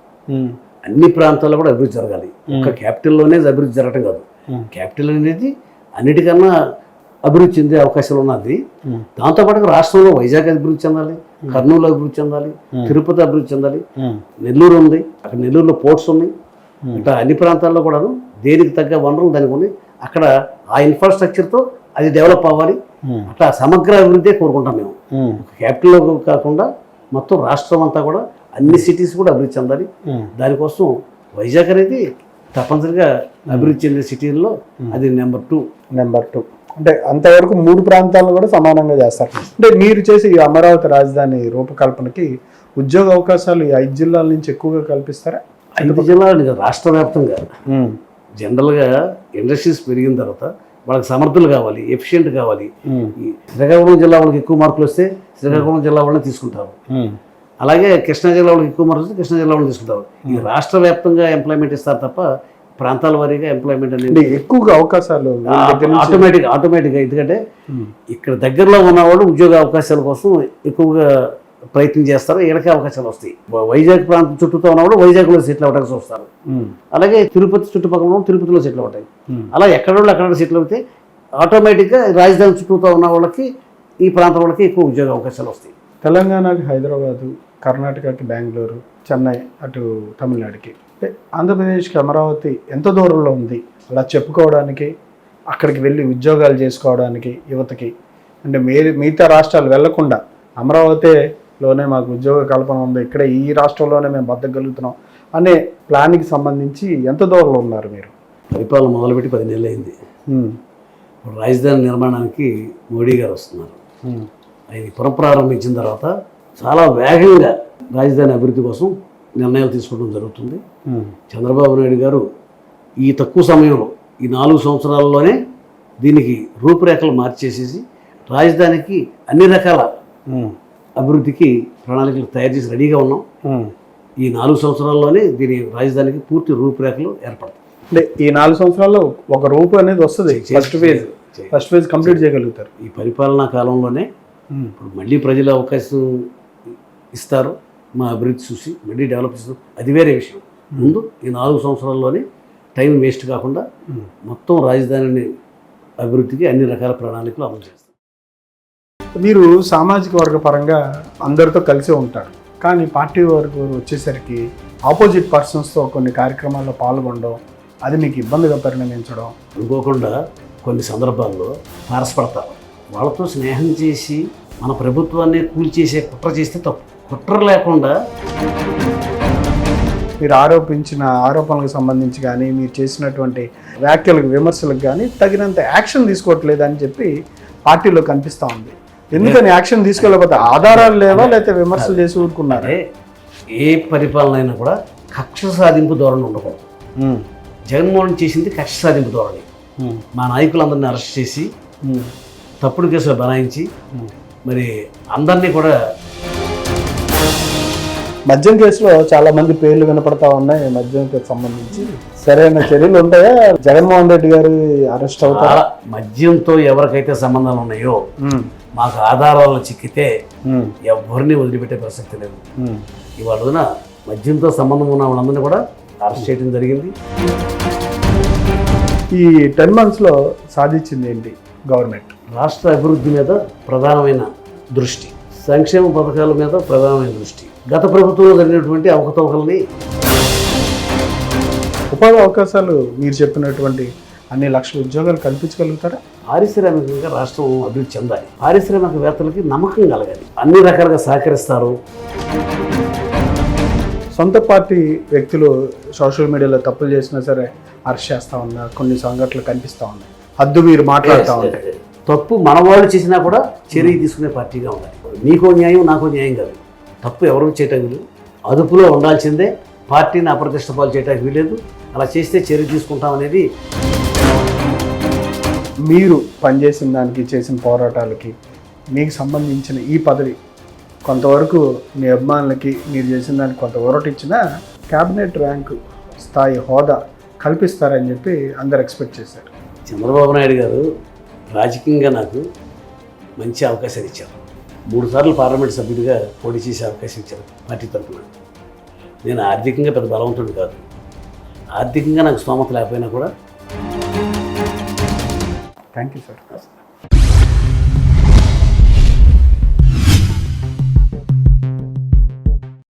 అన్ని ప్రాంతాల్లో కూడా అభివృద్ధి జరగాలి. ఒక క్యాపిటల్లోనే అభివృద్ధి జరగటం కాదు. క్యాపిటల్ అనేది అన్నిటికన్నా అభివృద్ధి చెందే అవకాశాలు ఉన్నది. దాంతోపాటు రాష్ట్రంలో వైజాగ్ అభివృద్ధి చెందాలి, కర్నూలు అభివృద్ధి చెందాలి, తిరుపతి అభివృద్ధి చెందాలి, నెల్లూరు ఉంది, అక్కడ నెల్లూరులో పోర్ట్స్ ఉన్నాయి. ఇట్లా అన్ని ప్రాంతాల్లో కూడాను దేనికి తగ్గ వనరులు దానికి ఉన్నాయి. అక్కడ ఆ ఇన్ఫ్రాస్ట్రక్చర్తో అది డెవలప్ అవ్వాలి. అట్లా సమగ్ర అభివృద్ధి కోరుకుంటాం మేము. క్యాపిటల్లో కాకుండా మొత్తం రాష్ట్రం అంతా కూడా అన్ని సిటీస్ కూడా అభివృద్ధి చెందాలి. దానికోసం వైజాగ్ అనేది తప్పనిసరిగా అభివృద్ధి చెందే సిటీల్లో అది నెంబర్ 2. అంటే అంతవరకు 3 ప్రాంతాలను కూడా సమానంగా చేస్తారు. అంటే మీరు చేసి ఈ అమరావతి రాజధాని రూపకల్పనకి ఉద్యోగ అవకాశాలు ఈ 5 జిల్లాల నుంచి ఎక్కువగా కల్పిస్తారా? 5 జిల్లాలు రాష్ట్ర వ్యాప్తంగా జనరల్గా ఇండస్ట్రీస్ పెరిగిన తర్వాత వాళ్ళకి సమర్థులు కావాలి, ఎఫిషియెంట్ కావాలి. శ్రీకాకుళం జిల్లా వాళ్ళకి ఎక్కువ మార్కులు వస్తే శ్రీకాకుళం జిల్లా వాళ్ళని తీసుకుంటారు. అలాగే కృష్ణా జిల్లా వాళ్ళకి ఎక్కువ మార్కులు వస్తే కృష్ణా జిల్లా వాళ్ళని తీసుకుంటారు. ఈ రాష్ట్ర వ్యాప్తంగా ఎంప్లాయ్మెంట్ ఇస్తారు తప్ప ప్రాంతాల వారీగా ఎంప్లాయ్మెంట్ అనేది అంటే ఎక్కువగా అవకాశాలు వీళ్ళ దగ్గర నుంచి- ఆటోమేటిక్గా, ఎందుకంటే ఇక్కడ దగ్గరలో ఉన్నవాళ్ళు ఉద్యోగ అవకాశాల కోసం ఎక్కువగా ప్రయత్నం చేస్తారు, వీళ్ళకే అవకాశాలు వస్తాయి. వైజాగ్ ప్రాంతం చుట్టూతో ఉన్నవాళ్ళు వైజాగ్లో సెటిల్ అవ్వడానికి వస్తారు, అలాగే తిరుపతి చుట్టుపక్కల ఉన్న తిరుపతిలో సెటిల్ అవుతాయి. అలా ఎక్కడ అక్కడ సెటిల్ అవుతే ఆటోమేటిక్గా రాజధాని చుట్టూతో ఉన్న వాళ్ళకి ఈ ప్రాంతం వాళ్ళకి ఎక్కువ ఉద్యోగ అవకాశాలు వస్తాయి. తెలంగాణకి హైదరాబాదు, కర్ణాటకకి బెంగళూరు, చెన్నై, అటు తమిళనాడుకి, అంటే ఆంధ్రప్రదేశ్కి అమరావతి ఎంత దూరంలో ఉంది అలా చెప్పుకోవడానికి, అక్కడికి వెళ్ళి ఉద్యోగాలు చేసుకోవడానికి యువతకి, అంటే మిగతా రాష్ట్రాలు వెళ్లకుండా అమరావతిలోనే మాకు ఉద్యోగ కల్పన ఉంది, ఇక్కడ ఈ రాష్ట్రంలోనే మేము బతకగలుగుతున్నాం అనే ప్లాన్కి సంబంధించి ఎంత దూరంలో ఉన్నారు మీరు? పరిపాలన మొదలుపెట్టి 10 నెలలు అయింది. ఇప్పుడు రాజధాని నిర్మాణానికి మోడీ గారు వస్తున్నారు. ఆయన పునఃప్రారంభించిన తర్వాత చాలా వేగంగా రాజధాని అభివృద్ధి కోసం నిర్ణయాలు తీసుకోవడం జరుగుతుంది. చంద్రబాబు నాయుడు గారు ఈ తక్కువ సమయంలో ఈ 4 సంవత్సరాల్లోనే దీనికి రూపురేఖలు మార్చేసేసి రాజధానికి అన్ని రకాల అభివృద్ధికి ప్రణాళికలు తయారు చేసి రెడీగా ఉన్నాం. ఈ 4 సంవత్సరాల్లోనే దీని రాజధానికి పూర్తి రూపురేఖలు ఏర్పడతాయి. అంటే ఈ 4 సంవత్సరాల్లో ఒక రూపు అనేది వస్తుంది, ఫస్ట్ ఫేజ్ కంప్లీట్ చేయగలుగుతారు. ఈ పరిపాలనా కాలంలోనే ఇప్పుడు మళ్ళీ ప్రజలు అవకాశం ఇస్తారు, మా అభివృద్ధి చూసి మళ్ళీ డెవలప్ చేస్తాం, అది వేరే విషయం. ముందు ఈ 4 సంవత్సరాల్లోనే టైం వేస్ట్ కాకుండా మొత్తం రాజధానిని అభివృద్ధికి అన్ని రకాల ప్రణాళికలు అమలు చేస్తారు. మీరు సామాజిక వర్గ పరంగా అందరితో కలిసి ఉంటారు, కానీ పార్టీ వర్గం వచ్చేసరికి ఆపోజిట్ పర్సన్స్తో కొన్ని కార్యక్రమాల్లో పాల్గొనడం, అది మీకు ఇబ్బందిగా పరిణమించడం, అనుకోకుండా కొన్ని సందర్భాల్లో తారసపడతారు. వాళ్ళతో స్నేహం చేసి మన ప్రభుత్వాన్ని కూల్చేసే కుట్ర చేస్తే తప్పు. కుట్ర లేకుండా మీరు ఆరోపించిన ఆరోపణలకు సంబంధించి కానీ మీరు చేసినటువంటి వ్యాఖ్యలకు విమర్శలకు కానీ తగినంత యాక్షన్ తీసుకోవట్లేదు అని చెప్పి పార్టీలో కనిపిస్తూ ఉంది. ఎందుకని యాక్షన్ తీసుకోలేకపోతే ఆధారాలు లేవా, లేకపోతే విమర్శలు చేసి ఊరుకున్నారే? ఏ పరిపాలన అయినా కూడా కక్ష సాధింపు ధోరణి ఉండకూడదు. జగన్మోహన్ చేసింది కక్ష సాధింపు ధోరణి. మా నాయకులందరినీ అరెస్ట్ చేసి తప్పుడు కేసులు బనాయించి మరి అందరినీ కూడా, మద్యం కేసులో చాలా మంది పేర్లు వినపడతా ఉన్నాయి. మద్యం కేసు సంబంధించి సరైన చర్యలు ఉంటాయా? జగన్మోహన్ రెడ్డి గారు అరెస్ట్ అవుతారా? మద్యంతో ఎవరికైతే సంబంధాలు ఉన్నాయో మాకు ఆధారాలు చిక్కితే ఎవరిని వదిలిపెట్టే ప్రసక్తి లేదు. ఇవాళ రోజున మద్యంతో సంబంధం ఉన్న వాళ్ళందరినీ కూడా అరెస్ట్ చేయడం జరిగింది. ఈ 10 monthsలో సాధించింది ఏంటి గవర్నమెంట్? రాష్ట్ర అభివృద్ధి మీద ప్రధానమైన దృష్టి, సంక్షేమ పథకాల మీద ప్రధానమైన దృష్టి, గత ప్రభుత్వంలో జరిగినటువంటి అవకతవకల్ని, ఉపాధి అవకాశాలు మీరు చెప్పినటువంటి అన్ని లక్షల ఉద్యోగాలు కల్పించగలుగుతారా? పారిశ్రామికంగా రాష్ట్రం అభివృద్ధి చెందాలి, పారిశ్రామికవేత్తలకి నమ్మకం కలగాలి, అన్ని రకాలుగా సహకరిస్తారు. సొంత పార్టీ వ్యక్తులు సోషల్ మీడియాలో తప్పులు చేసినా సరే అరెస్ట్ చేస్తూ ఉన్నారు, కొన్ని సంఘటనలు కనిపిస్తూ ఉన్నాయి, హద్దు మీరు మాట్లాడుతూ ఉంటాయి. తప్పు మన వాళ్ళు చేసినా కూడా చర్య తీసుకునే పార్టీగా ఉండాలి. నీకో న్యాయం నాకో న్యాయం కాదు, తప్పు ఎవరు చేయటానికి వీలు, అదుపులో ఉండాల్సిందే. పార్టీని అప్రతిష్ట పాలు చేయడానికి వీలేదు, అలా చేస్తే చర్య తీసుకుంటాం అనేది. మీరు పనిచేసిన దానికి, చేసిన పోరాటాలకి, మీకు సంబంధించిన ఈ పదవి కొంతవరకు మీ అభిమానులకి మీరు చేసిన దానికి కొంత ఊరట ఇచ్చినా క్యాబినెట్ ర్యాంకు స్థాయి హోదా కల్పిస్తారని చెప్పి అందరు ఎక్స్పెక్ట్ చేశారు. చంద్రబాబు నాయుడు గారు రాజకీయంగా నాకు మంచి అవకాశాలు ఇచ్చారు. 3 సార్లు పార్లమెంట్ సభ్యుడిగా పోటీ చేసే అవకాశం ఇచ్చారు పార్టీ తరఫున. నేను ఆర్థికంగా పెద్ద బలవంతుడు కాదు, ఆర్థికంగా నాకు స్తోమత లేకపోయినా కూడా. Thank you sir.